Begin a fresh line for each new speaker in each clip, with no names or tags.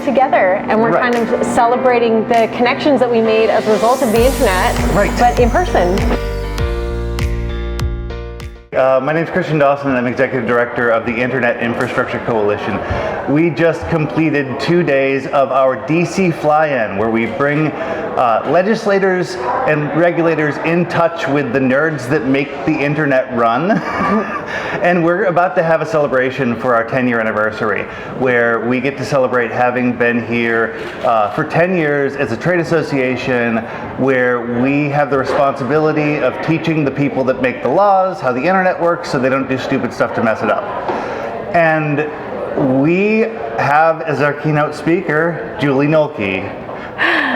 together and we're kind of celebrating the connections that we made as a result of the internet, but in person.
My name is Dawson and I'm Executive Director of the Internet Infrastructure Coalition. We just completed 2 days of our DC fly-in, where we bring legislators and regulators in touch with the nerds that make the internet run. And we're about to have a celebration for our 10-year anniversary, where we get to celebrate having been here for 10 years as a trade association, where we have the responsibility of teaching the people that make the laws how the internet works so they don't do stupid stuff to mess it up. And we have as our keynote speaker Julie Nolke,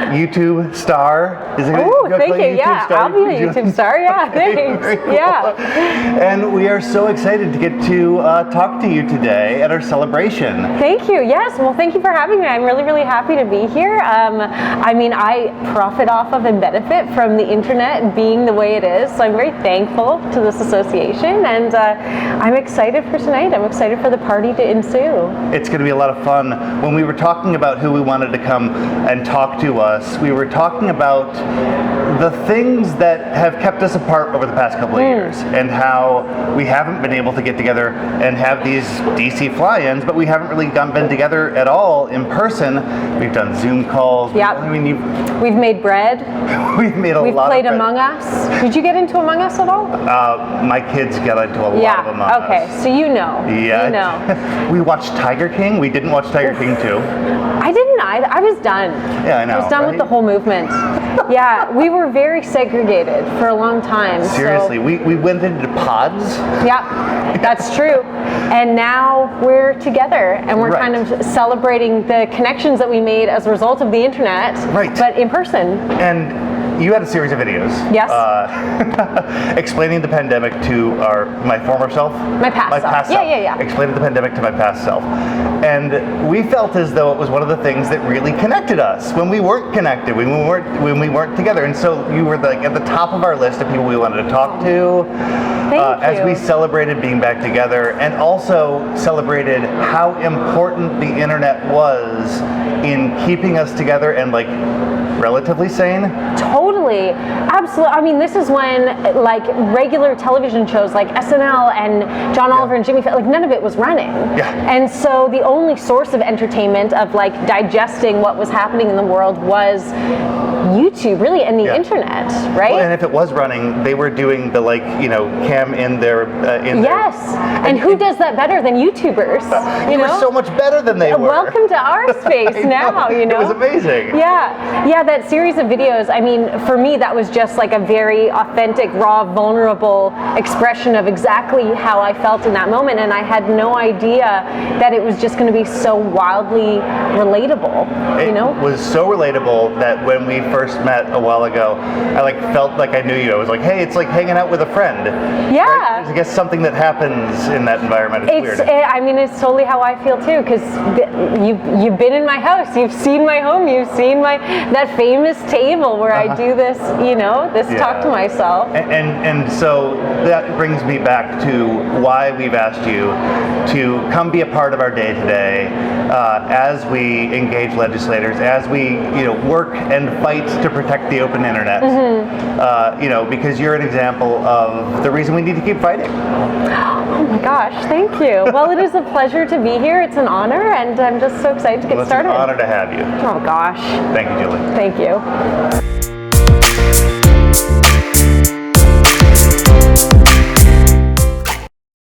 YouTube star.
Oh, thank you. Yeah, I'll be a YouTube star. Yeah, thanks.
Cool.
Yeah.
And we are so excited to get to talk to you today at our celebration.
Thank you. Yes. Well, thank you for having me. I'm really, really happy to be here. I mean, I profit off of and benefit from the internet being the way it is. So I'm very thankful to this association, and I'm excited for tonight. I'm excited for the party to ensue.
It's going to be a lot of fun. When we were talking about who we wanted to come and talk to us, we were talking about the things that have kept us apart over the past couple of years, and how we haven't been able to get together and have these DC fly-ins, but we haven't really been together at all in person. We've done Zoom calls.
Yep.
I mean,
we've made bread.
We've made a lot of bread.
We've played Among Us. Did you get into Among Us at all?
My kids got into a lot of Among Us.
Okay, so you know.
Yeah.
You know.
We watched Tiger King. We didn't watch Tiger King 2.
I didn't either. I was done.
Yeah, I know.
I was done with the whole movement. Yeah, we were very segregated for a long time.
Seriously,
so.
we went into pods.
Yeah, that's true. And now we're together and we're kind of celebrating the connections that we made as a result of the internet, but in person.
And you had a series of videos.
Yes.
Explaining the pandemic to my former self.
My past self. Yeah.
Explaining the pandemic to my past self. And we felt as though it was one of the things that really connected us when we weren't connected, when we weren't together. And so you were like at the top of our list of people we wanted to talk to. As we celebrated being back together, and also celebrated how important the internet was in keeping us together and like relatively sane.
Totally, absolutely. I mean, this is when like regular television shows like SNL and John Oliver and Jimmy Fallon, like none of it was running.
Yeah.
And so the only source of entertainment, of like digesting what was happening in the world, was YouTube, really, and the internet, right?
Well, and if it was running, they were doing the cam in their
and who does that better than YouTubers?
You were so much better than they were.
Welcome to our space now. You know,
it was amazing.
Yeah. That series of videos. I mean, for me, that was just like a very authentic, raw, vulnerable expression of exactly how I felt in that moment, and I had no idea that it was just going to be so wildly relatable.
It was so relatable that when we first met a while ago, I felt like I knew you. I was like, hey, it's like hanging out with a friend.
Yeah.
Right? I guess something that happens in that environment. It's weird.
I mean, it's totally how I feel too, because you've been in my house, you've seen my home, you've seen that famous table where I do this, this talk to myself.
And so that brings me back to why we've asked you to come be a part of our day today, as we engage legislators, as we work and fight to protect the open internet. Because you're an example of the reason we need to keep fighting.
Oh my gosh, thank you. Well, it is a pleasure to be here. It's an honor, and I'm just so excited to get started.
It's an honor to have you.
Oh gosh.
Thank you, Julie.
Thank you.